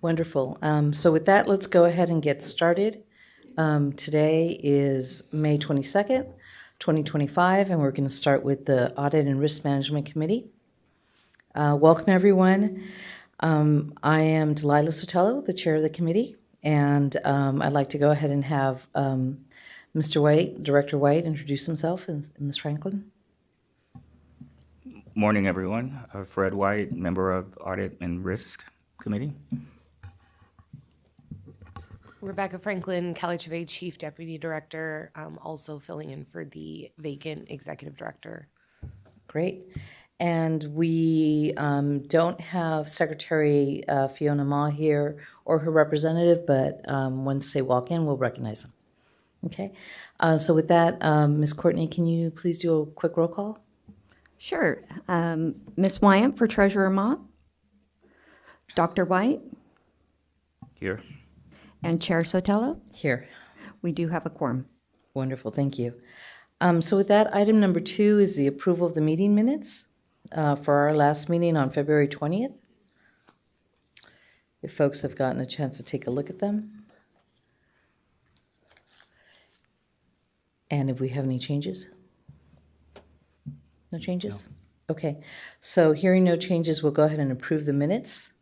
Wonderful. So with that, let's go ahead and get started. Today is May 22nd, 2025, and we're going to start with the Audit and Risk Management Committee. Welcome, everyone. I am Delilah Sotelo, the chair of the committee, and I'd like to go ahead and have Mr. White, Director White, introduce himself, and Ms. Franklin. Morning, everyone. Fred White, member of Audit and Risk Committee. Rebecca Franklin, CalHFA Chief Deputy Director, also filling in for the vacant Executive Director. Great. And we don't have Secretary Fiona Ma here or her representative, but once they walk in, we'll recognize them. Okay. So with that, Ms. Courtney, can you please do a quick roll call? Sure. Ms. Wyant for Treasurer Mott. Dr. White. Here. And Chair Sotelo. Here. We do have a quorum. Wonderful. Thank you. So with that, item number 2 is the approval of the meeting minutes for our last meeting on February 20th. If folks have gotten a chance to take a look at them. And if we have any changes? No changes? No. Okay. So hearing no changes, we'll go ahead and approve the minutes.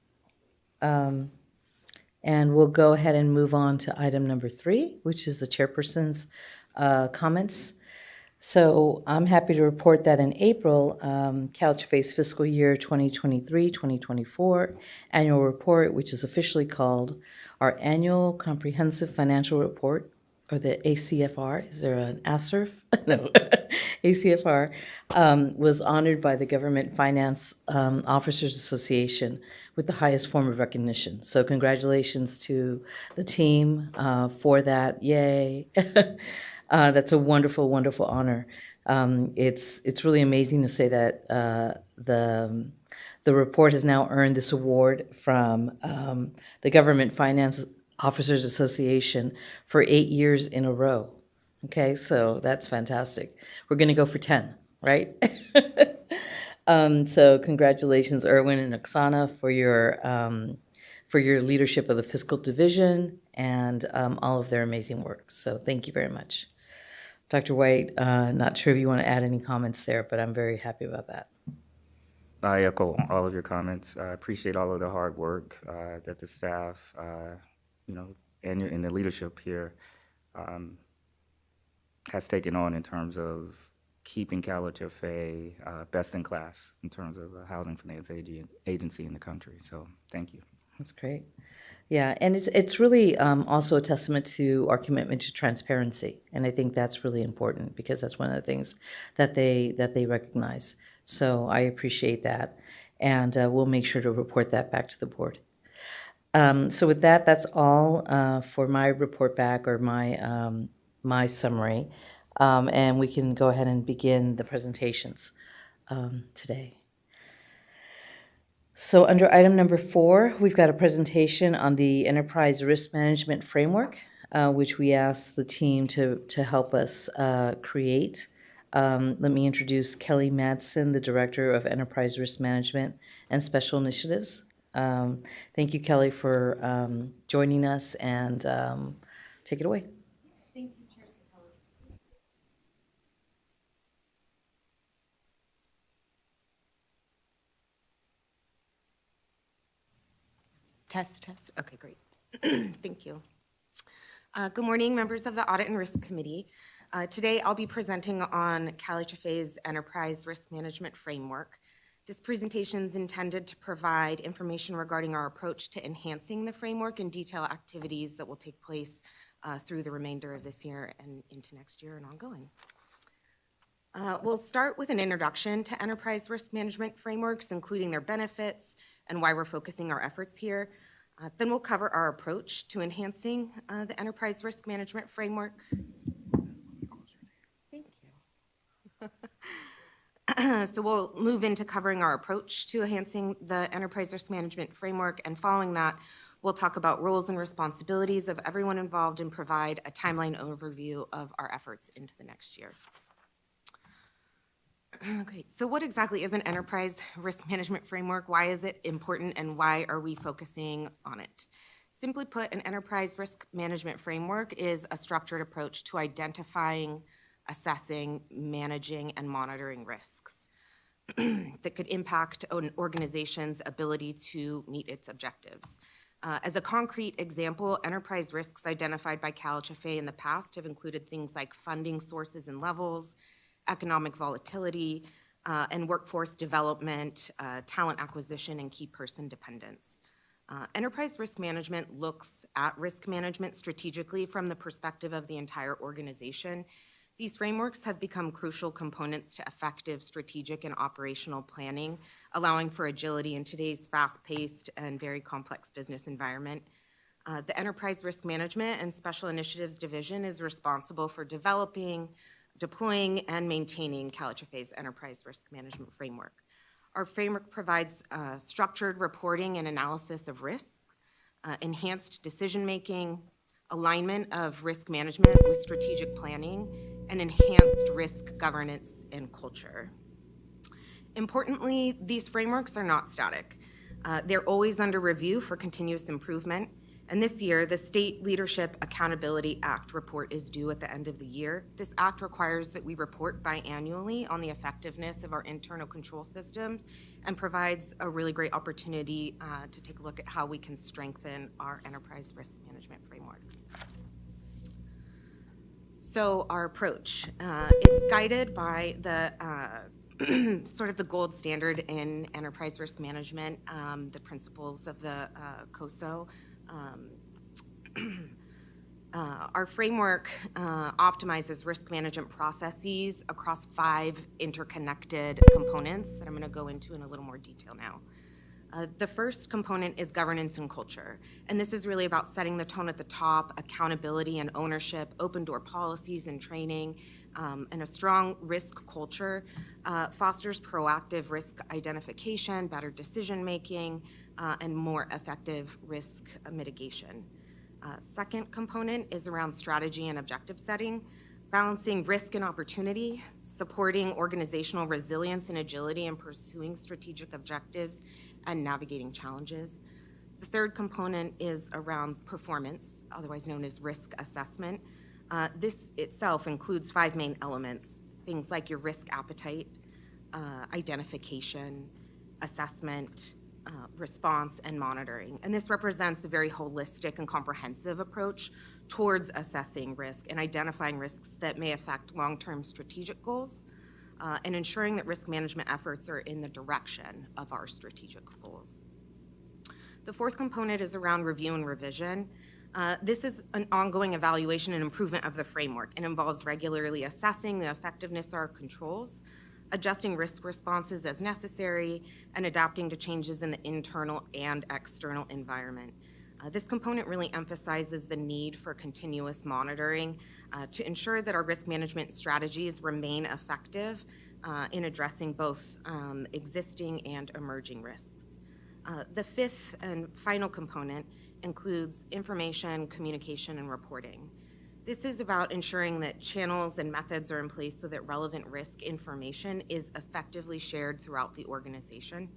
And we'll go ahead and move on to item number 3, which is the chairperson's comments. So I'm happy to report that in April, CalHFA's fiscal year 2023-2024 annual report, which is officially called our Annual Comprehensive Financial Report, or the ACFR. Is there an ASRF? No, ACFR, was honored by the Government Finance Officers Association with the highest form of recognition. So congratulations to the team for that. Yay. That's a wonderful, wonderful honor. It's really amazing to say that the report has now earned this award from the Government Finance Officers Association for 8 years in a row. Okay, so that's fantastic. We're going to go for 10, right? So congratulations, Erwin and Oksana, for your leadership of the fiscal division and all of their amazing work. So thank you very much. Dr. White, not sure if you want to add any comments there, but I'm very happy about that. I echo all of your comments. I appreciate all of the hard work that the staff, and the leadership here has taken on in terms of keeping CalHFA best in class in terms of a housing finance agency in the country. So thank you. That's great. Yeah, and it's really also a testament to our commitment to transparency, and I think that's really important because that's one of the things that they recognize. So I appreciate that, and we'll make sure to report that back to the board. So with that, that's all for my report back or my summary, and we can go ahead and begin the presentations today. So under item number 4, we've got a presentation on the Enterprise Risk Management Framework, which we asked the team to help us create. Let me introduce Kelly Madsen, the Director of Enterprise Risk Management and Special Initiatives. Thank you, Kelly, for joining us, and take it away. Thank you, Chair. Test. Okay, great. Thank you. Good morning, members of the Audit and Risk Committee. Today, I'll be presenting on CalHFA's Enterprise Risk Management Framework. This presentation is intended to provide information regarding our approach to enhancing the framework and detail activities that will take place through the remainder of this year and into next year and ongoing. We'll start with an introduction to enterprise risk management frameworks, including their benefits and why we're focusing our efforts here. Then we'll cover our approach to enhancing the enterprise risk management framework. Thank you. So we'll move into covering our approach to enhancing the enterprise risk management framework, and following that, we'll talk about roles and responsibilities of everyone involved and provide a timeline overview of our efforts into the next year. Great. So what exactly is an enterprise risk management framework? Why is it important and why are we focusing on it? Simply put, an enterprise risk management framework is a structured approach to identifying, assessing, managing, and monitoring risks that could impact an organization's ability to meet its objectives. As a concrete example, enterprise risks identified by CalHFA in the past have included things like funding sources and levels, economic volatility, and workforce development, talent acquisition, and key person dependence. Enterprise risk management looks at risk management strategically from the perspective of the entire organization. These frameworks have become crucial components to effective strategic and operational planning, allowing for agility in today's fast-paced and very complex business environment. The Enterprise Risk Management and Special Initiatives Division is responsible for developing, deploying, and maintaining CalHFA's Enterprise Risk Management Framework. Our framework provides structured reporting and analysis of risk, enhanced decision-making, alignment of risk management with strategic planning, and enhanced risk governance and culture. Importantly, these frameworks are not static. They're always under review for continuous improvement. And this year, the State Leadership Accountability Act report is due at the end of the year. This act requires that we report biannually on the effectiveness of our internal control systems and provides a really great opportunity to take a look at how we can strengthen our enterprise risk management framework. So our approach, it's guided by the sort of the gold standard in enterprise risk management, the principles of the COSO. Our framework optimizes risk management processes across 5 interconnected components that I'm going to go into in a little more detail now. The first component is governance and culture, and this is really about setting the tone at the top, accountability and ownership, open door policies and training, and a strong risk culture fosters proactive risk identification, better decision-making, and more effective risk mitigation. Second component is around strategy and objective setting, balancing risk and opportunity, supporting organizational resilience and agility in pursuing strategic objectives and navigating challenges. The third component is around performance, otherwise known as risk assessment. This itself includes 5 main elements, things like your risk appetite, identification, assessment, response, and monitoring. And this represents a very holistic and comprehensive approach towards assessing risk and identifying risks that may affect long-term strategic goals and ensuring that risk management efforts are in the direction of our strategic goals. The fourth component is around review and revision. This is an ongoing evaluation and improvement of the framework. It involves regularly assessing the effectiveness of our controls, adjusting risk responses as necessary, and adapting to changes in the internal and external environment. This component really emphasizes the need for continuous monitoring to ensure that our risk management strategies remain effective in addressing both existing and emerging risks. The fifth and final component includes information, communication, and reporting. This is about ensuring that channels and methods are in place so that relevant risk information is effectively shared throughout the organization.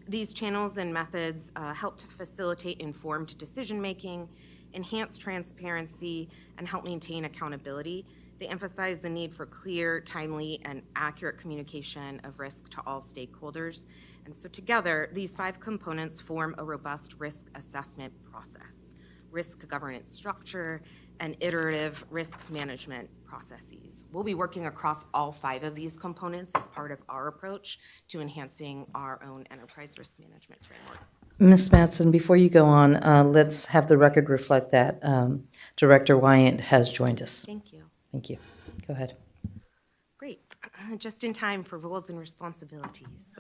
These channels and methods help to facilitate informed decision-making, enhance transparency, and help maintain accountability. They emphasize the need for clear, timely, and accurate communication of risk to all stakeholders. And so together, these 5 components form a robust risk assessment process, risk governance structure, and iterative risk management processes. We'll be working across all 5 of these components as part of our approach to enhancing our own enterprise risk management framework. Ms. Mattson, before you go on, let's have the record reflect that Director Wyant has joined us. Thank you. Thank you. Go ahead. Great. Just in time for roles and responsibilities.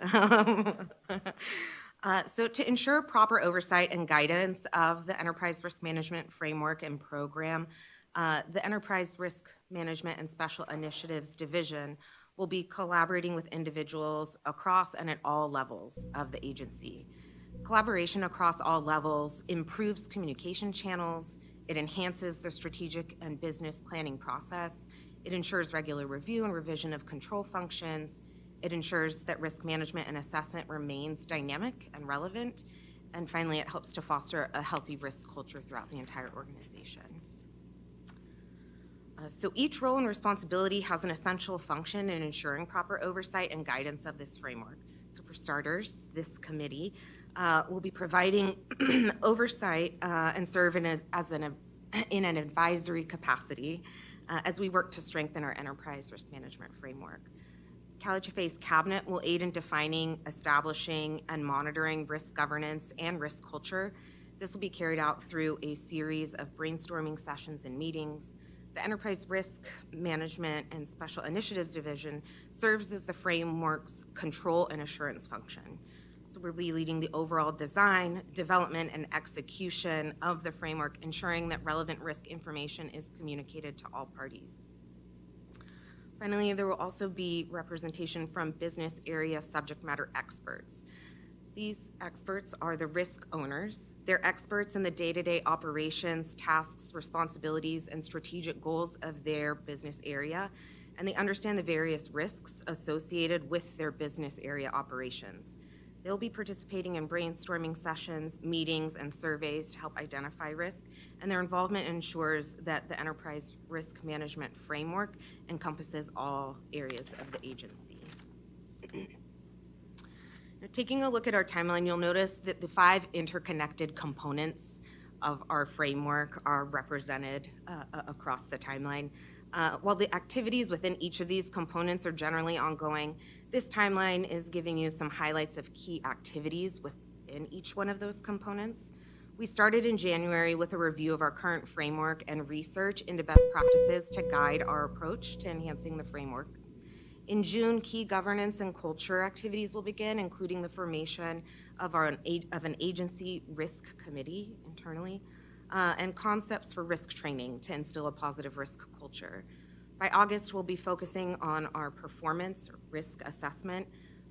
So to ensure proper oversight and guidance of the Enterprise Risk Management Framework and Program, the Enterprise Risk Management and Special Initiatives Division will be collaborating with individuals across and at all levels of the agency. Collaboration across all levels improves communication channels, it enhances the strategic and business planning process, It ensures regular review and revision of control functions. It ensures that risk management and assessment remains dynamic and relevant. And finally, it helps to foster a healthy risk culture throughout the entire organization. So each role and responsibility has an essential function in ensuring proper oversight and guidance of this framework. So for starters, this committee will be providing oversight and serve in an advisory capacity as we work to strengthen our enterprise risk management framework. CalHFA's cabinet will aid in defining, establishing, and monitoring risk governance and risk culture. This will be carried out through a series of brainstorming sessions and meetings. The Enterprise Risk Management and Special Initiatives Division serves as the framework's control and assurance function. So we'll be leading the overall design, development, and execution of the framework, ensuring that relevant risk information is communicated to all parties. Finally, there will also be representation from business area subject matter experts. These experts are the risk owners. They're experts in the day-to-day operations, tasks, responsibilities, and strategic goals of their business area, and they understand the various risks associated with their business area operations. They'll be participating in brainstorming sessions, meetings, and surveys to help identify risk, and their involvement ensures that the enterprise risk management framework encompasses all areas of the agency. Now, taking a look at our timeline, you'll notice that the 5 interconnected components of our framework are represented across the timeline. While the activities within each of these components are generally ongoing, this timeline is giving you some highlights of key activities within each one of those components. We started in January with a review of our current framework and research into best practices to guide our approach to enhancing the framework. In June, key governance and culture activities will begin, including the formation of an agency risk committee internally, and concepts for risk training to instill a positive risk culture. By August, we'll be focusing on our performance or risk assessment.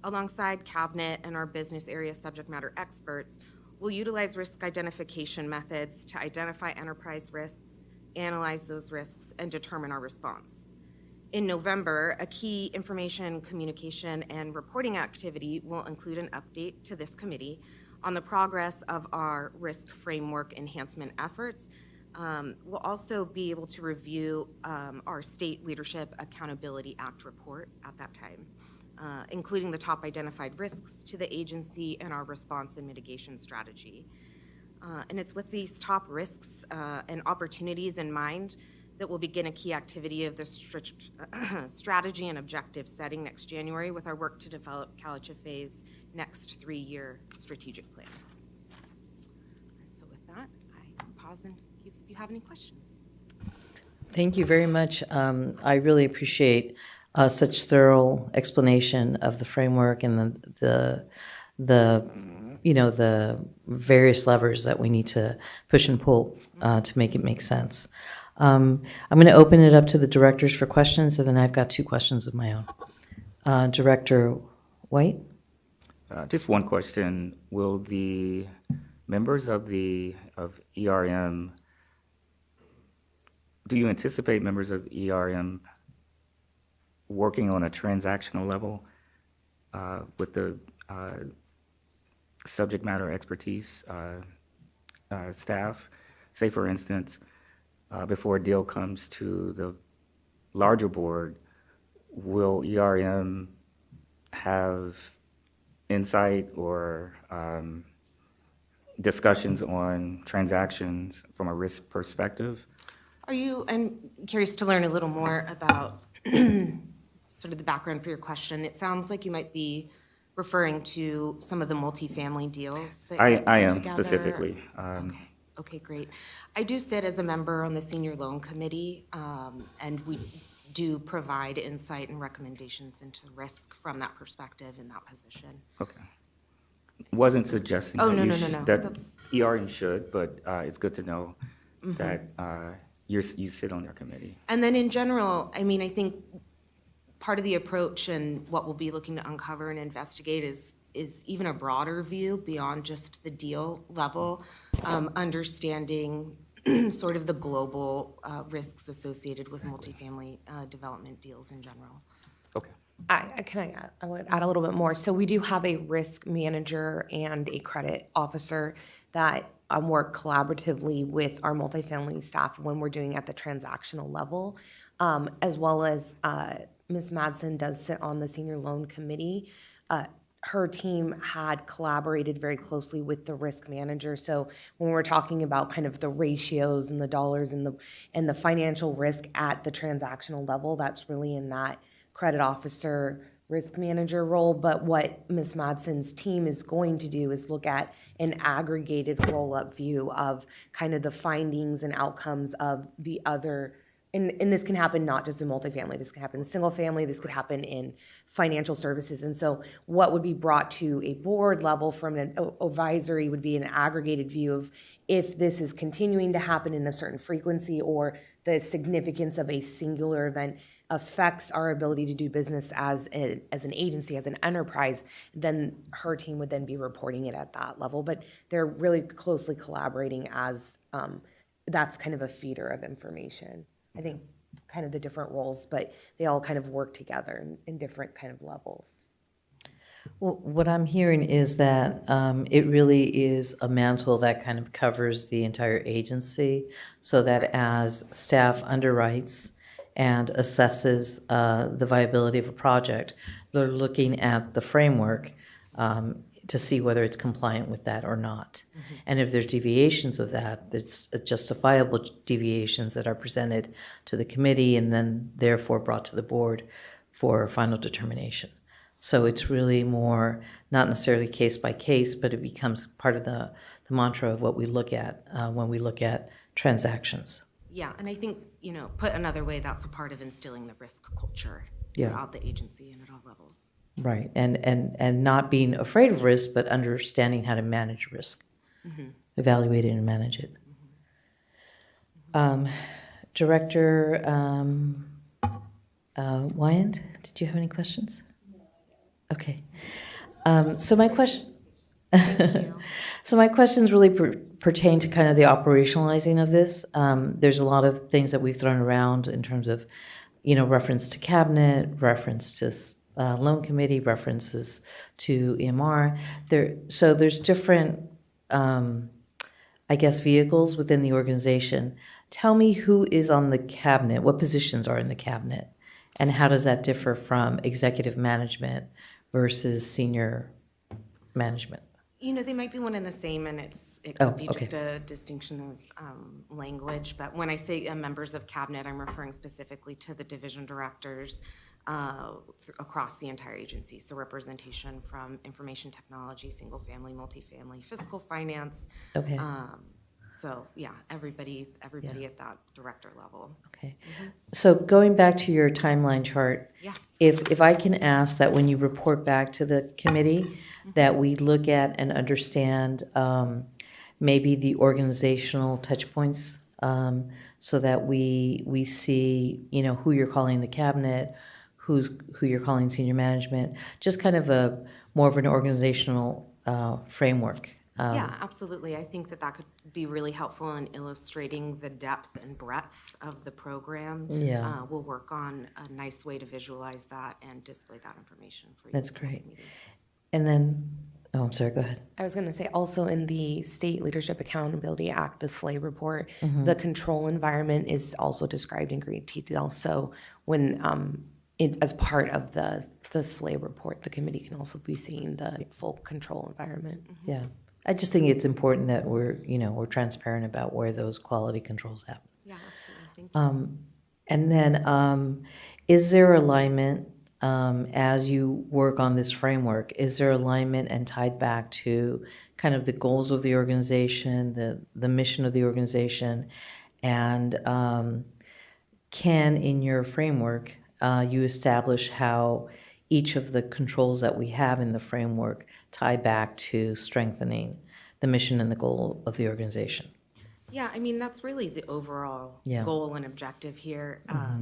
Alongside cabinet and our business area subject matter experts, we'll utilize risk identification methods to identify enterprise risks, analyze those risks, and determine our response. In November, a key information, communication, and reporting activity will include an update to this committee on the progress of our risk framework enhancement efforts. We'll also be able to review our State Leadership Accountability Act report at that time, including the top identified risks to the agency and our response and mitigation strategy. And it's with these top risks and opportunities in mind that we'll begin a key activity of the strategy and objective setting next January with our work to develop CalHFA's next 3-year strategic plan. And so with that, I pause and if you have any questions. Thank you very much. I really appreciate such thorough explanation of the framework and the various levers that we need to push and pull to make it make sense. I'm going to open it up to the directors for questions, and then I've got 2 questions of my own. Director White? Just one question. Will the members of ERM, do you anticipate members of ERM working on a transactional level with the subject matter expertise staff? Say, for instance, before a deal comes to the larger board, will ERM have insight or discussions on transactions from a risk perspective? I'm curious to learn a little more about sort of the background for your question. It sounds like you might be referring to some of the multifamily deals that I you put am together. specifically. Okay, great. I do sit as a member on the Senior Loan Committee, and we do provide insight and recommendations into risk from that perspective in that position. Okay. Wasn't suggesting Oh, that no, you no, no, no. that That's- ERM should, but it's good to know that you sit on their committee. And then in general, I mean, I think part of the approach and what we'll be looking to uncover and investigate is even a broader view beyond just the deal level, understanding sort of the global risks associated with multifamily development deals in general. Okay. I would add a little bit more. So we do have a risk manager and a credit officer that work collaboratively with our multifamily staff when we're doing at the transactional level, as well as Ms. Madsen does sit on the senior loan committee. Her team had collaborated very closely with the risk manager. So when we're talking about kind of the ratios and the dollars and the financial risk at the transactional level, that's really in that credit officer, risk manager role. But what Ms. Madsen's team is going to do is look at an aggregated roll-up view of kind of the findings and outcomes of the other. And this can happen not just in multifamily, this can happen in single family, this could happen in financial services. And so what would be brought to a board level from an advisory would be an aggregated view of if this is continuing to happen in a certain frequency or the significance of a singular event affects our ability to do business as an agency, as an enterprise, then her team would then be reporting it at that level. But they're really closely collaborating as that's kind of a feeder of information. I think kind of the different roles, but they all kind of work together in different kind of levels. Well, what I'm hearing is that it really is a mantle that kind of covers the entire agency, so that as staff underwrites and assesses the viability of a project, they're looking at the framework to see whether it's compliant with that or not. Mm-hmm. And if there's deviations of that, it's justifiable deviations that are presented to the committee and then therefore brought to the board for final determination. So it's really more, not necessarily case by case, but it becomes part of the mantra of what we look at when we look at transactions. Yeah, and I think, put another way, that's a part of instilling the risk culture throughout the agency and at all levels. Right, and not being afraid of risk, but understanding how to manage risk, evaluate it and manage it. Director Wyand, did you have any questions? Okay. So my question. So my questions really pertain to kind of the operationalizing of this. There's a lot of things that we've thrown around in terms of, reference to cabinet, reference to loan committee, references to EMR. So there's different, vehicles within the organization. Tell me who is on the cabinet, what positions are in the cabinet, and how does that differ from executive management versus senior management? They might be one and the same, and it could be just a distinction of language. But when I say members of cabinet, I'm referring specifically to the division directors across the entire agency. So representation from information technology, single family, multifamily, fiscal finance. Okay. So yeah, everybody at that director level. Okay. So going back to your timeline chart, if I can ask that when you report back to the committee, that we look at and understand maybe the organizational touch points, so that we see, who you're calling the cabinet, who you're calling senior management, just kind of more of an organizational framework. Yeah, absolutely. I think that could be really helpful in illustrating the depth and breadth of the program. Yeah. We'll work on a nice way to visualize that and display that information for you. That's great. And then, I'm sorry, go ahead. I was going to say also in the State Leadership Accountability Act, the SLAY report, the control environment is also described in great detail. So when as part of the SLAY report, the committee can also be seeing the full control environment. Yeah. I just think it's important that we're transparent about where those quality controls happen. Yeah, absolutely. Thank you. And then, is there alignment as you work on this framework? Is there alignment and tied back to kind of the goals of the organization, the mission of the organization, and can in your framework you establish how each of the controls that we have in the framework tie back to strengthening the mission and the goal of the organization? Yeah, I mean, that's really the overall goal and objective here. I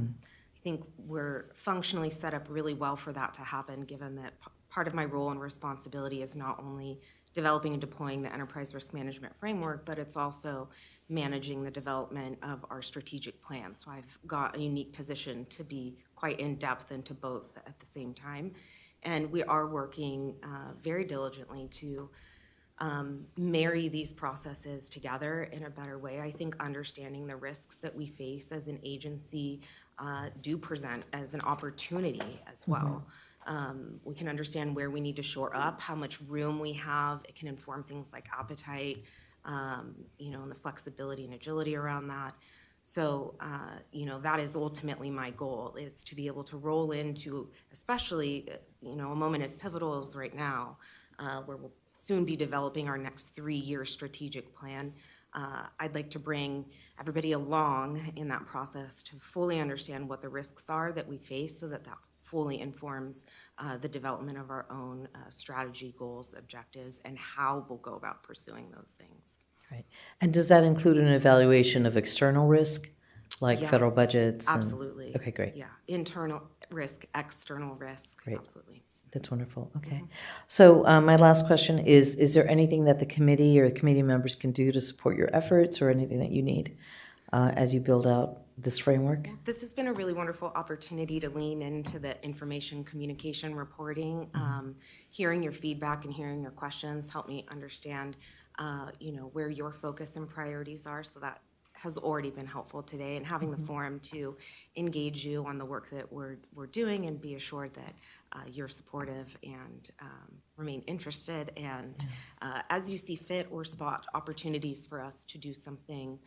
think we're functionally set up really well for that to happen, given that part of my role and responsibility is not only developing and deploying the enterprise risk management framework, but it's also managing the development of our strategic plan. So I've got a unique position to be quite in-depth into both at the same time. And we are working very diligently to marry these processes together in a better way. I think understanding the risks that we face as an agency do present as an opportunity as well. We can understand where we need to shore up, how much room we have. It can inform things like appetite, and the flexibility and agility around that. So, that is ultimately my goal, is to be able to roll into, especially, a moment as pivotal as right now, where we'll soon be developing our next 3-year strategic plan. I'd like to bring everybody along in that process to fully understand what the risks are that we face, so that fully informs the development of our own strategy, goals, objectives, and how we'll go about pursuing those things. Right. And does that include an evaluation of external risk, like Yeah, federal budgets? Absolutely. Okay, great. Yeah, internal risk, external risk, Great. absolutely. That's wonderful. Okay. So my last question is there anything that the committee or the committee members can do to support your efforts, or anything that you need as you build out this framework? This has been a really wonderful opportunity to lean into the information communication reporting. Hearing your feedback and hearing your questions help me understand, where your focus and priorities are. So that has already been helpful today, and having the forum to engage you on the work that we're doing, and be assured that you're supportive and remain interested. And as you see fit or spot opportunities for us to do something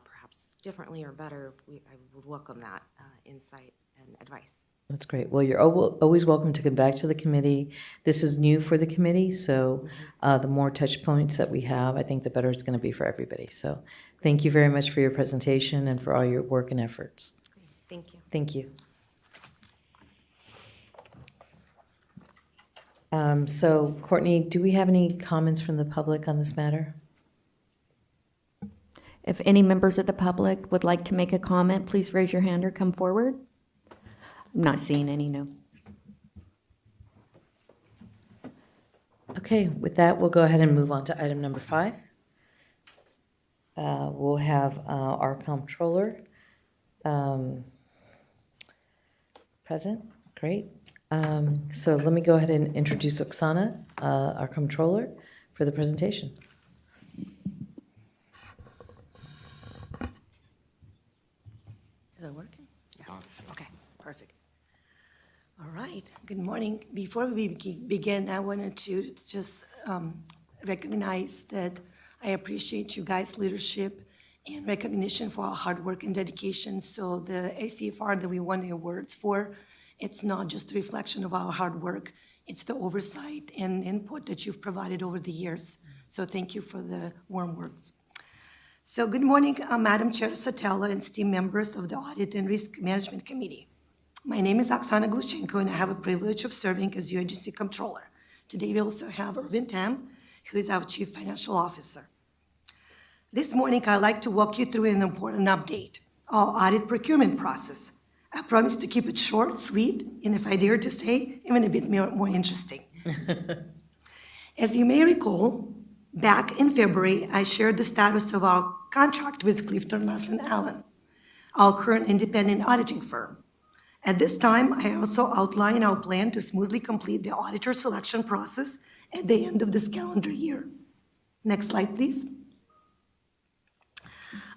perhaps differently or better, I would welcome that insight and advice. That's great. Well, you're always welcome to come back to the committee. This is new for the committee, so the more touch points that we have, I think the better it's going to be for everybody. So thank you very much for your presentation and for all your work and efforts. Great. Thank you. Thank you. So Courtney, do we have any comments from the public on this matter? If any members of the public would like to make a comment, please raise your hand or come forward. I'm not seeing any, no. Okay, with that, we'll go ahead and move on to item number 5. We'll have our comptroller present. Great. So let me go ahead and introduce Oksana, our comptroller, for the presentation. Is it working? Yeah. Okay, perfect. All right, good morning. Before we begin, I wanted to just recognize that I appreciate you guys' leadership and recognition for our hard work and dedication. So the ACFR that we won the awards for, it's not just a reflection of our hard work, it's the oversight and input that you've provided over the years. So thank you for the warm words. So good morning, Madam Chair Sotelo and esteemed members of the Audit and Risk Management Committee. My name is Oksana Glushenko, and I have a privilege of serving as your agency controller. Today we also have Irvin Tam, who is our Chief Financial Officer. This morning, I'd like to walk you through an important update, our audit procurement process. I promise to keep it short, sweet, and if I dare to say, even a bit more interesting. As you may recall, back in February, I shared the status of our contract with Clifton Mass & Allen, our current independent auditing firm. At this time, I also outlined our plan to smoothly complete the auditor selection process at the end of this calendar year. Next slide, please.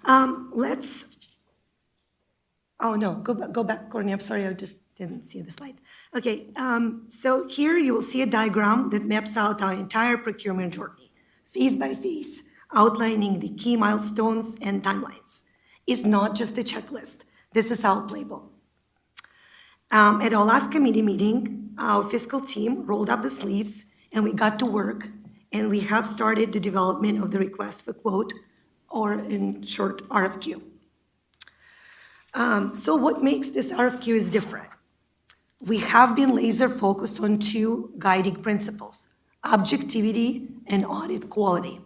Go back, Courtney, I'm sorry, I just didn't see the slide. Okay, so here you will see a diagram that maps out our entire procurement journey, phase by phase, outlining the key milestones and timelines. It's not just a checklist. This is our playbook. At our last committee meeting, our fiscal team rolled up the sleeves and we got to work, and we have started the development of the request for quote, or in short, RFQ. So what makes this RFQ is different? We have been laser focused on 2 guiding principles, objectivity and audit quality.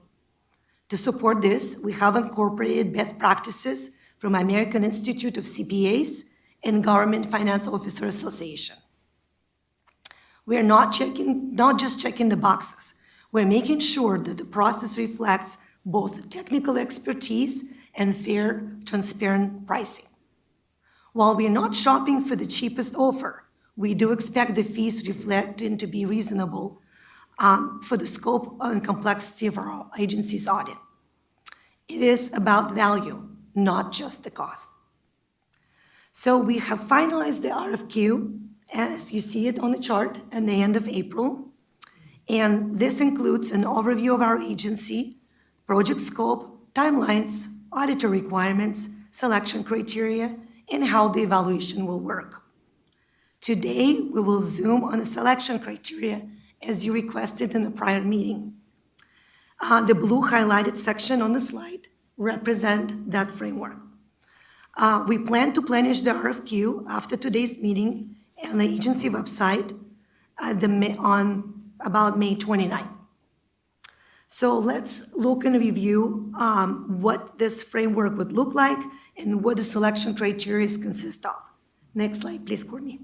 To support this, we have incorporated best practices from American Institute of CPAs and Government Finance Officer Association. We're not just checking the boxes. We're making sure that the process reflects both technical expertise and fair, transparent pricing. While we're not shopping for the cheapest offer, we do expect the fees reflected to be reasonable for the scope and complexity of our agency's audit. It is about value, not just the cost. So we have finalized the RFQ, as you see it on the chart, at the end of April. And this includes an overview of our agency, project scope, timelines, auditor requirements, selection criteria, and how the evaluation will work. Today, we will zoom on the selection criteria as you requested in the prior meeting. The blue highlighted section on the slide represent that framework. We plan to planish the RFQ after today's meeting on the agency website on about May 29th. So let's look and review what this framework would look like and what the selection criteria consist of. Next slide, please, Courtney.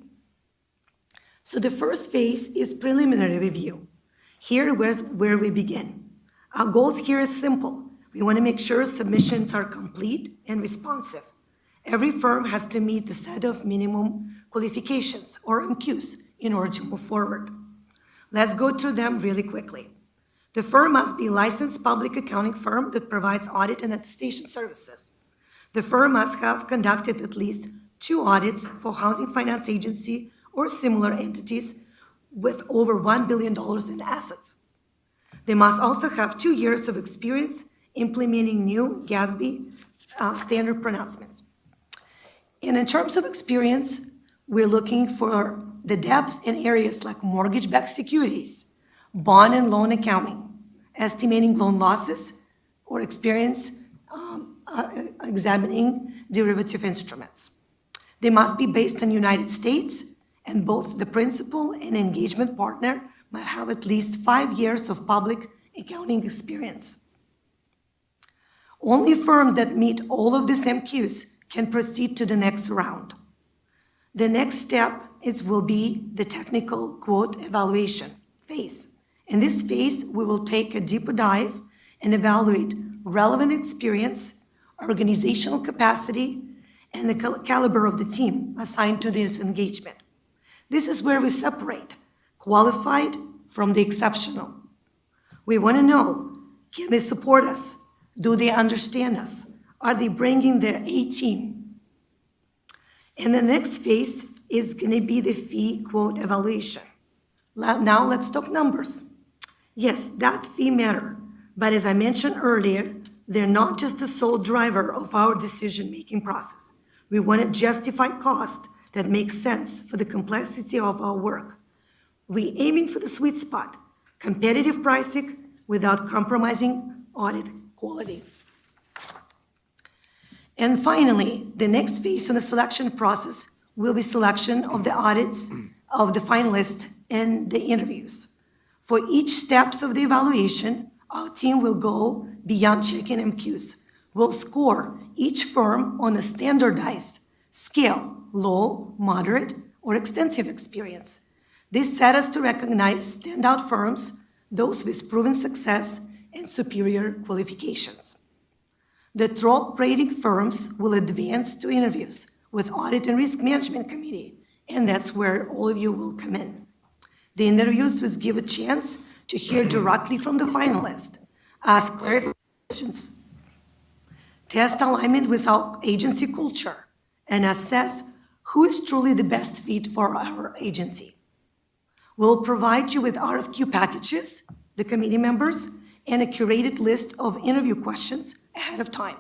So the first phase is preliminary review. Here is where we begin. Our goals here is simple. We want to make sure submissions are complete and responsive. Every firm has to meet the set of minimum qualifications, or MQs, in order to move forward. Let's go through them really quickly. The firm must be a licensed public accounting firm that provides audit and attestation services. The firm must have conducted at least 2 audits for Housing Finance Agency or similar entities with over $1 billion in assets. They must also have 2 years of experience implementing new GASB standard pronouncements. And in terms of experience, we're looking for the depth in areas like mortgage-backed securities, bond and loan accounting, estimating loan losses, or experience examining derivative instruments. They must be based in the United States, and both the principal and engagement partner must have at least 5 years of public accounting experience. Only firms that meet all of these MQs can proceed to the next round. The next step will be the technical quote evaluation phase. In this phase, we will take a deeper dive and evaluate relevant experience, organizational capacity, and the caliber of the team assigned to this engagement. This is where we separate qualified from the exceptional. We want to know, can they support us? Do they understand us? Are they bringing their A-team? And the next phase is going to be the fee quote evaluation. Now let's talk numbers. Yes, that fee matter, but as I mentioned earlier, they're not just the sole driver of our decision-making process. We want to justify cost that makes sense for the complexity of our work. We're aiming for the sweet spot, competitive pricing without compromising audit quality. And finally, the next phase in the selection process will be selection of the audits of the finalists and the interviews. For each steps of the evaluation, our team will go beyond checking MQs. We'll score each firm on a standardized scale, low, moderate, or extensive experience. This set us to recognize standout firms, those with proven success and superior qualifications. The top rating firms will advance to interviews with Audit and Risk Management Committee, and that's where all of you will come in. The interviews will give a chance to hear directly from the finalist, ask clarifications, test alignment with our agency culture, and assess who is truly the best fit for our agency. We'll provide you with RFQ packages, the committee members, and a curated list of interview questions ahead of time.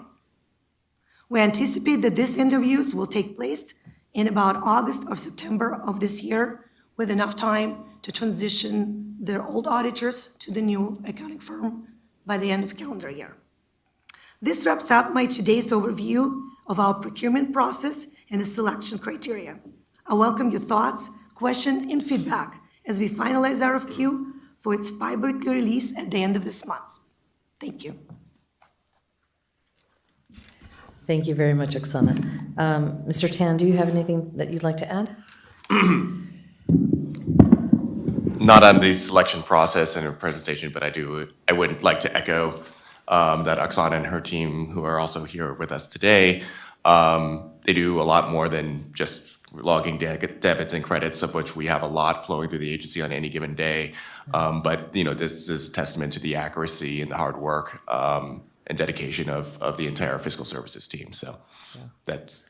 We anticipate that these interviews will take place in about August or September of this year, with enough time to transition their old auditors to the new accounting firm by the end of the calendar year. This wraps up my today's overview of our procurement process and the selection criteria. I welcome your thoughts, questions, and feedback as we finalize RFQ for its public release at the end of this month. Thank you. Thank you very much, Oksana. Mr. Tan, do you have anything that you'd like to add? not on the selection process and her presentation, but I would like to echo that Oksana and her team, who are also here with us today, they do a lot more than just logging debits and credits, of which we have a lot flowing through the agency on any given day. But this is a testament to the accuracy and the hard work and dedication of the entire fiscal services team. So that's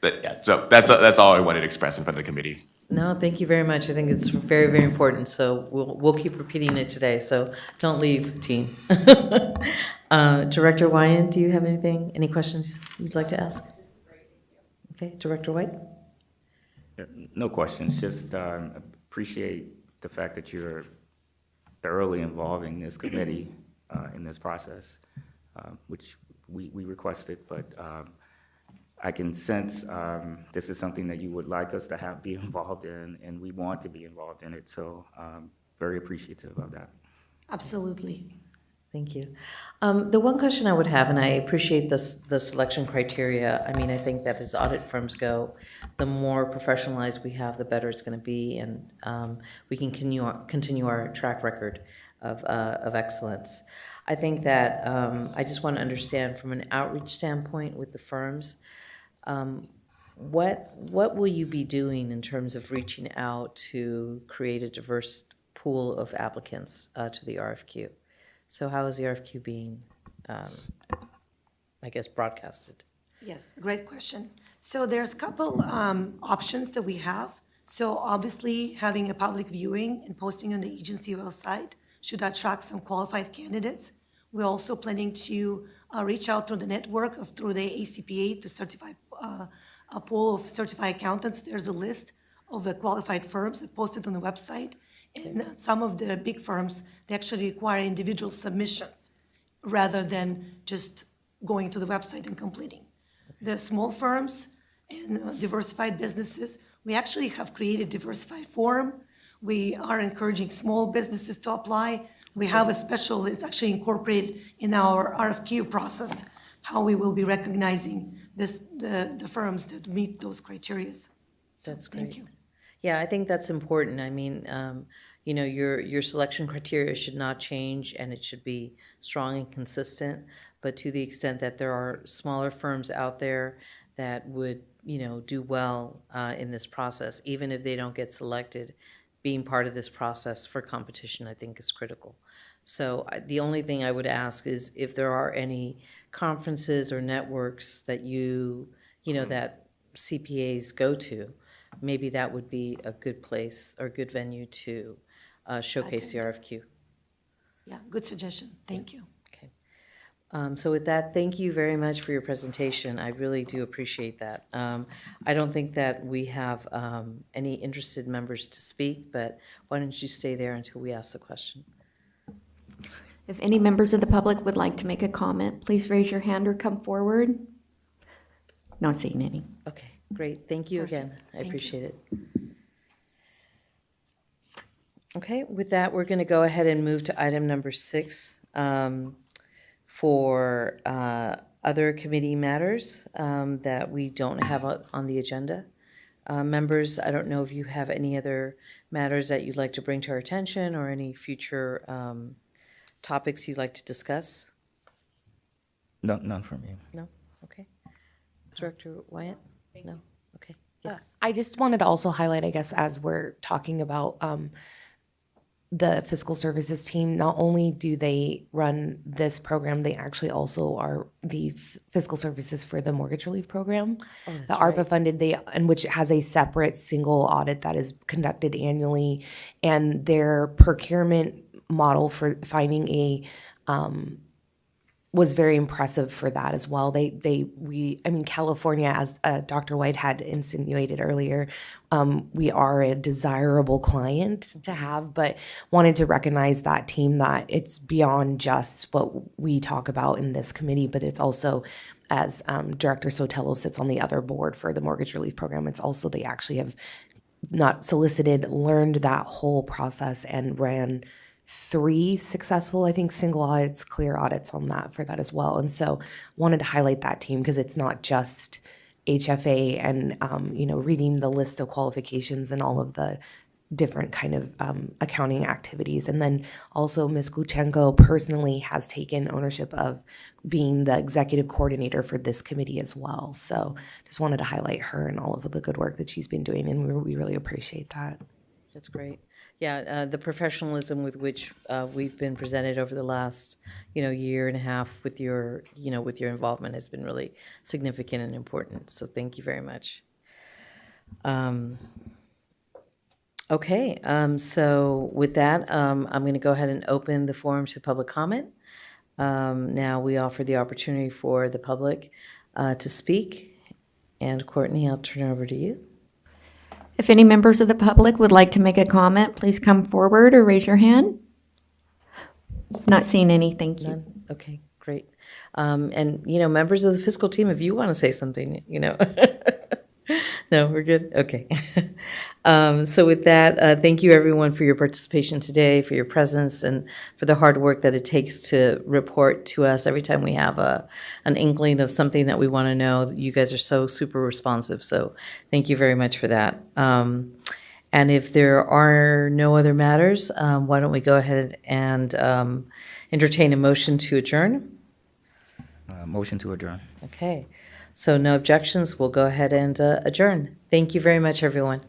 all I wanted to express in front of the committee. No, thank you very much. I think it's very, very important. So we'll keep repeating it today. So don't leave, team. Director Wyand, do you have anything, any questions you'd like to ask? Okay, Director White? No questions, just appreciate the fact that you're thoroughly involving this committee in this process, which we requested, but I can sense this is something that you would like us to be involved in, and we want to be involved in it, so very appreciative of that. Absolutely. Thank you. The one question I would have, and I appreciate the selection criteria, I mean, I think that as audit firms go, the more professionalized we have, the better it's going to be, and we can continue our track record of excellence. I think that I just want to understand from an outreach standpoint with the firms, what will you be doing in terms of reaching out to create a diverse pool of applicants to the RFQ? So how is the RFQ being, I guess, broadcasted? Yes, great question. So there's a couple options that we have. So obviously, having a public viewing and posting on the agency website should attract some qualified candidates. We're also planning to reach out through the network through the ACPA to certify a pool of certified accountants. There's a list of the qualified firms that posted on the website. And some of the big firms, they actually require individual submissions rather than just going to the website and completing. The small firms and diversified businesses, we actually have created diversified forum. We are encouraging small businesses to apply. We have a special, it's actually incorporated in our RFQ process, how we will be recognizing the firms that meet those criteria. So, That's great. thank you. Yeah, I think that's important. I mean, your selection criteria should not change, and it should be strong and consistent. But to the extent that there are smaller firms out there that would, do well in this process, even if they don't get selected, being part of this process for competition, I think, is critical. So the only thing I would ask is if there are any conferences or networks that that CPAs go to, maybe that would be a good place or good venue to showcase the RFQ. Yeah, good suggestion. Thank you. Okay. So with that, thank you very much for your presentation. I really do appreciate that. I don't think that we have any interested members to speak, but why don't you stay there until we ask the question? If any members of the public would like to make a comment, please raise your hand or come forward. Not seeing any. Okay, great. Thank you again. I appreciate it. Okay, with that, we're going to go ahead and move to item number 6 for other committee matters that we don't have on the agenda. Members, I don't know if you have any other matters that you'd like to bring to our attention or any future topics you'd like to discuss? No, none from me. No? Okay. Director Wyatt? No? Okay. Yes. I just wanted to also highlight, I guess, as we're talking about the fiscal services team, not only do they run this program, they actually also are the fiscal services for the mortgage relief program. The ARPA funded, and which has a separate single audit that is conducted annually, and their procurement model for finding a was very impressive for that as well. California, as Dr. White had insinuated earlier, we are a desirable client to have, but wanted to recognize that team, that it's beyond just what we talk about in this committee, but it's also, as Director Sotelo sits on the other board for the mortgage relief program, it's also they actually have not solicited, learned that whole process and ran 3 successful, I think, single audits, clear audits on that for that as well. And so wanted to highlight that team because it's not just HFA and, reading the list of qualifications and all of the different kind of accounting activities. And then also Ms. Gluchenko personally has taken ownership of being the executive coordinator for this committee as well. So just wanted to highlight her and all of the good work that she's been doing, and we really appreciate that. That's great. Yeah, the professionalism with which we've been presented over the last, year and a half with your, with your involvement has been really significant and important. So thank you very much. Okay, so with that, I'm going to go ahead and open the forum to public comment. Now we offer the opportunity for the public to speak. And Courtney, I'll turn it over to you. If any members of the public would like to make a comment, please come forward or raise your hand. Not seeing any, thank you. None? Okay, great. And, members of the fiscal team, if you want to say something, No, we're good? Okay. So with that, thank you everyone for your participation today, for your presence, and for the hard work that it takes to report to us every time we have an inkling of something that we want to know. You guys are so super responsive, so thank you very much for that. And if there are no other matters, why don't we go ahead and entertain a motion to adjourn? Motion to adjourn. Okay. So no objections, we'll go ahead and adjourn. Thank you very much, everyone.